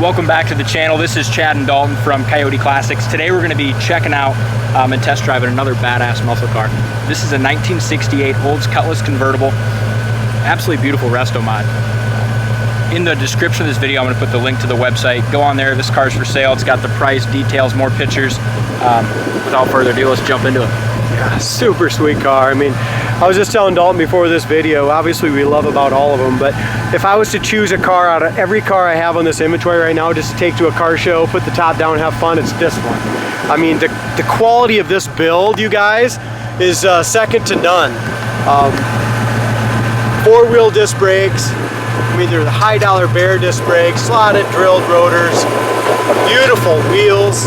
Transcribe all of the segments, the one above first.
Welcome back to the channel. This is Chad and Dalton from Coyote Classics. Today we're going to be checking out and test driving another badass muscle car. This is a 1968 Olds Cutlass Convertible. Absolutely beautiful Restomod. In the description of this video, I'm going to put the link to the website. Go on there. This car's for sale. It's got the price, details, more pictures. Without further ado, let's jump into it. Yeah, super sweet car. I mean, I was just telling Dalton before this video, obviously we love about all of them, but if I was to choose a car out of every car I have on this inventory right now, just to take to a car show, put the top down, have fun, it's this one. I mean, the quality of this build, you guys, is second to none. Four-wheel disc brakes. I mean, they're the high-dollar Baer disc brakes, slotted, drilled rotors, beautiful wheels.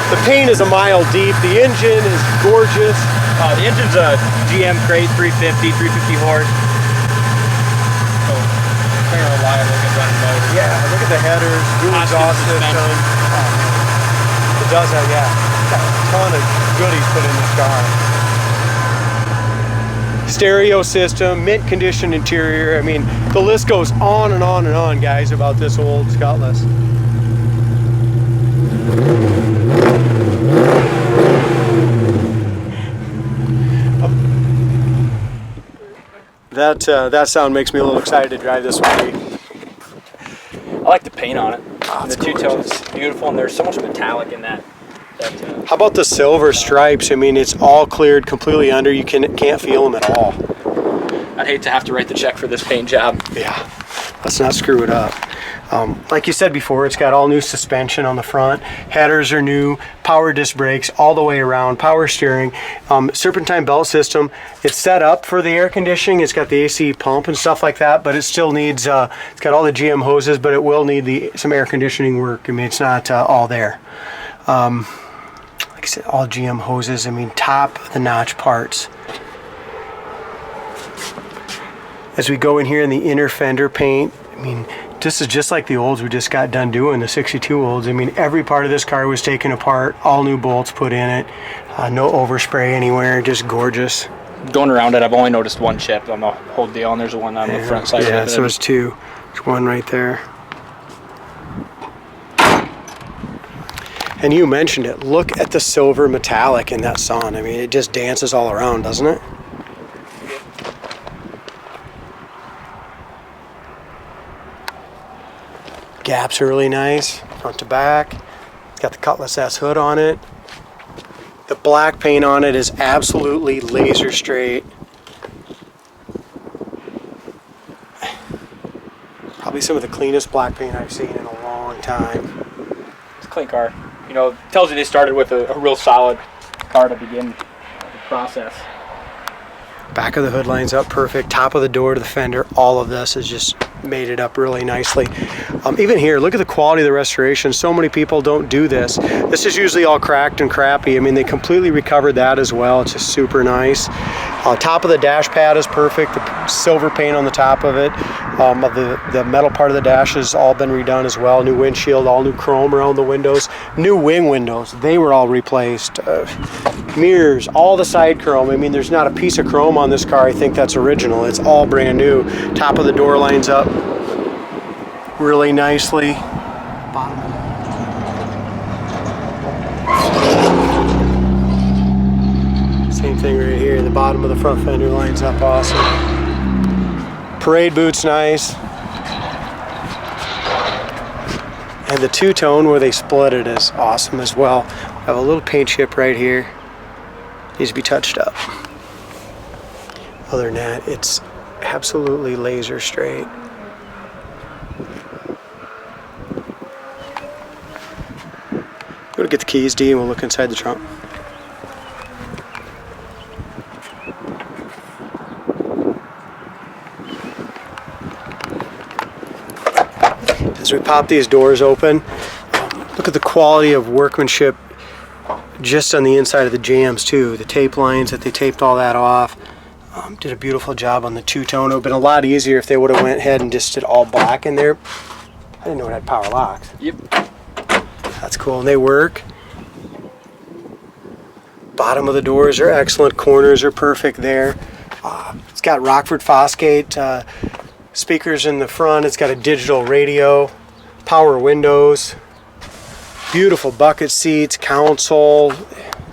The paint is a mile deep. The engine is gorgeous. The engine's a GM crate 350 horse. So, very reliable, good running motor. Yeah, look at the headers, dual exhaust system. It does have, yeah, got a ton of goodies put in this car. Stereo system, mint condition interior. I mean, the list goes on and on and on, guys, about this old Cutlass. That sound makes me a little excited to drive this one. I like the paint on it. Oh, the two-tone is beautiful, and there's so much metallic in that. How about the silver stripes? I mean, it's all cleared completely under. You can't feel them at all. I'd hate to have to write the check for this paint job. Yeah, let's not screw it up. Like you said before, it's got all new suspension on the front. Headers are new, power disc brakes all the way around, power steering, serpentine belt system. It's set up for the air conditioning. It's got the AC pump and stuff like that, but it still needs, it's got all the GM hoses, but it will need some air conditioning work. I mean, it's not all there. Like I said, all GM hoses. I mean, top of the notch parts. As we go in here in the inner fender paint, I mean, this is just like the Olds we just got done doing, the 62 Olds. I mean, every part of this car was taken apart, all new bolts put in it, no overspray anywhere, just gorgeous. Going around it, I've only noticed one chip on the whole deal, and there's one on the front side. Yeah, so there's two. There's one right there. And you mentioned it. Look at the silver metallic in that sun. I mean, it just dances all around, doesn't it? Gaps are really nice, front to back. It's got the Cutlass S hood on it. The black paint on it is absolutely laser straight. Probably some of the cleanest black paint I've seen in a long time. It's a clean car. You know, it tells you they started with a real solid car to begin the process. Back of the hood lines up perfect. Top of the door to the fender. All of this has just made it up really nicely. Even here, look at the quality of the restoration. So many people don't do this. This is usually all cracked and crappy. I mean, they completely recovered that as well. It's just super nice. Top of the dash pad is perfect. The silver paint on the top of it. The metal part of the dash has all been redone as well. New windshield, all new chrome around the windows. New wing windows. They were all replaced. Mirrors, all the side chrome. I mean, there's not a piece of chrome on this car. I think that's original. It's all brand new. Top of the door lines up really nicely. Bottom. Same thing right here. The bottom of the front fender lines up awesome. Parade boot's nice. And the two-tone where they split it is awesome as well. I have a little paint chip right here. Needs to be touched up. Other than that, it's absolutely laser straight. Go to get the keys, D, and we'll look inside the trunk. As we pop these doors open, look at the quality of workmanship just on the inside of the jams too. The tape lines that they taped all that off. Did a beautiful job on the two-tone. It would have been a lot easier if they would have went ahead and just did all black in there. I didn't know it had power locks. Yep. That's cool, and they work. Bottom of the doors are excellent. Corners are perfect there. It's got Rockford Fosgate Speakers in the front. It's got a digital radio, power windows, beautiful bucket seats, console.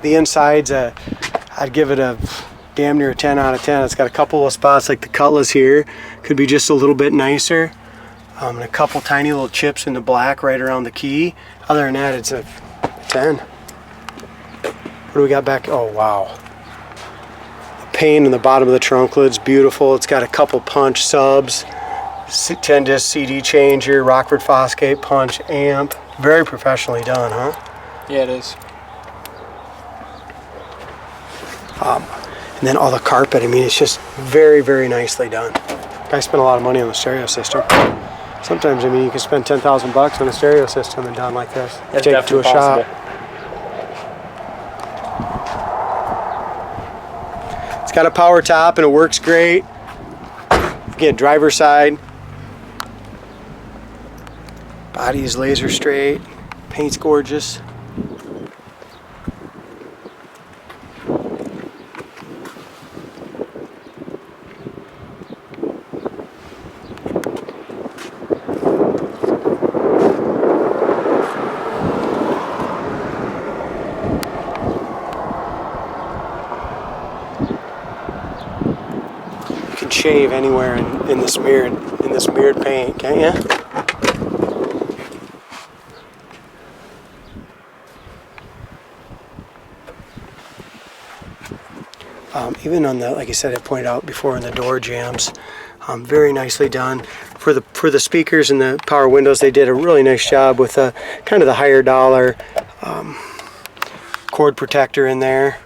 The inside's I'd give it a damn near a 10 out of 10. It's got a couple of spots like the Cutlass here. Could be just a little bit nicer. And a couple tiny little chips in the black right around the key. Other than that, it's a 10. What do we got back? Oh, wow. The pane in the bottom of the trunk lid's beautiful. It's got a couple punch subs, 10-disc CD changer, Rockford Fosgate punch amp. Very professionally done, huh? Yeah, it is. And then all the carpet, I mean, it's just very, very nicely done. I spent a lot of money on the stereo system. Sometimes, I mean, you can spend 10,000 bucks on a stereo system and done like this. That's Take it to a possible. shop. It's got a power top and it works great. Again, driver's side. Body is laser straight. Paint's gorgeous. Shave anywhere in this mirrored paint, can't you? Even on the, like I said, I pointed out before, in the door jambs, very nicely done. For the speakers and the power windows, they did a really nice job with kind of the higher dollar cord protector in there.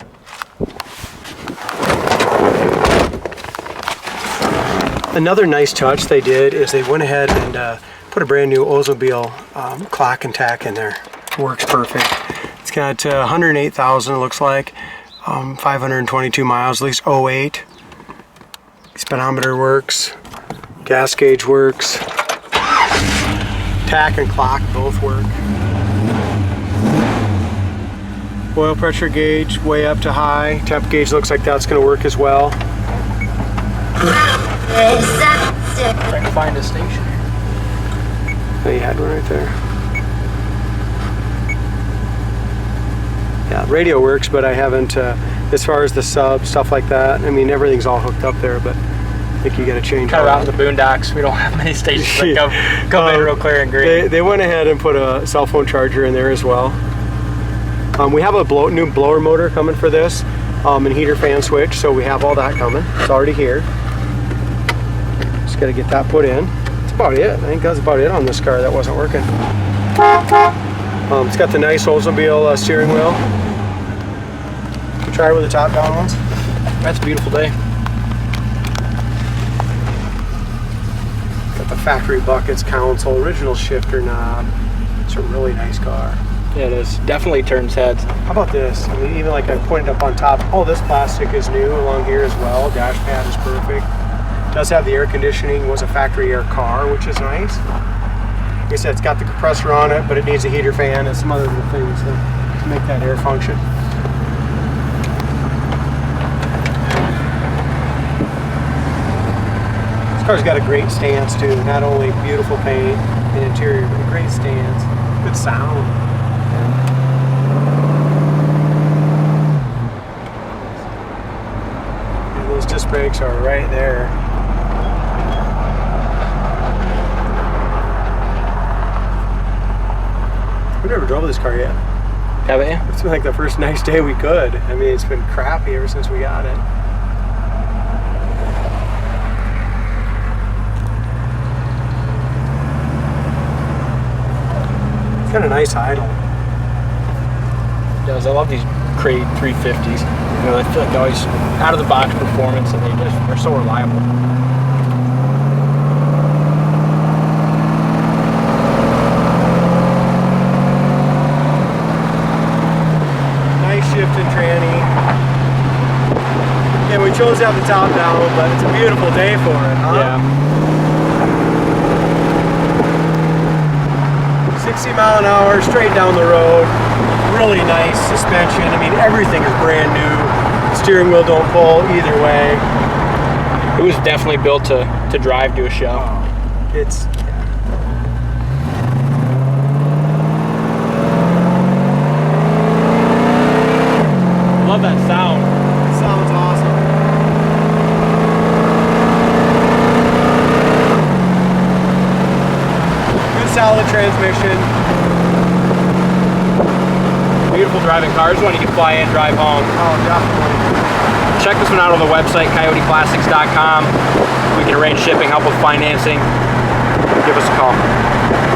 Another nice touch they did is they went ahead and put a brand new Oldsmobile clock and tack in there. Works perfect. It's got 108,000, it looks like, 522 miles, at least 08. Speedometer works, gas gauge works, tack and clock both work. Oil pressure gauge way up to high. Temp gauge looks like that's going to work as well. Trying to find a station. Oh, you had one right there. Yeah, radio works, but I haven't, as far as the sub, stuff like that, I mean, everything's all hooked up there, but I think you got to change Kind of out in the boondocks, we don't have many stations that come in real clear and green. They went ahead and put a cell phone charger in there as well. We have a new blower motor coming for this, and heater fan switch, so we have all that coming. It's already here. Got to get that put in. That's about it. I think that's about it on this car that wasn't working. It's got the nice Oldsmobile steering wheel. Try it with the top down ones. That's a beautiful day. Got the factory buckets, console, original shifter knob. It's a really nice car. Yeah, it is. Definitely turns heads. How about this? I mean, even like I pointed up on top, all this plastic is new along here as well. Dash pad is perfect. Does have the air conditioning, was a factory air car, which is nice. Like I said, it's got the compressor on it, but it needs a heater fan and some other little things to make that air function. This car's got a great stance too. Not only beautiful paint and interior, but a great stance. Good sound. And those disc brakes are right there. We've never drove this car yet. Haven't you? It's been like the first nice day we could. I mean, it's been crappy ever since we got it. It's got a nice idle. It does. I love these Crate 350s. You know, I feel like they're always out of the box performance, and they're so reliable. Shift and tranny. Yeah, we chose to have the top down, but it's a beautiful day for it, huh? Yeah. 60 mile an hour, straight down the road. Really nice suspension. I mean, everything is brand new. Steering wheel don't pull either way. It was definitely built to to drive to a show. Oh, it's Love that sound. it sounds awesome. Good solid transmission. Beautiful driving cars, one you can fly in, drive home. Oh, definitely. Check this one out on the website, coyoteclassics.com. We can arrange shipping, help with financing. Give us a call.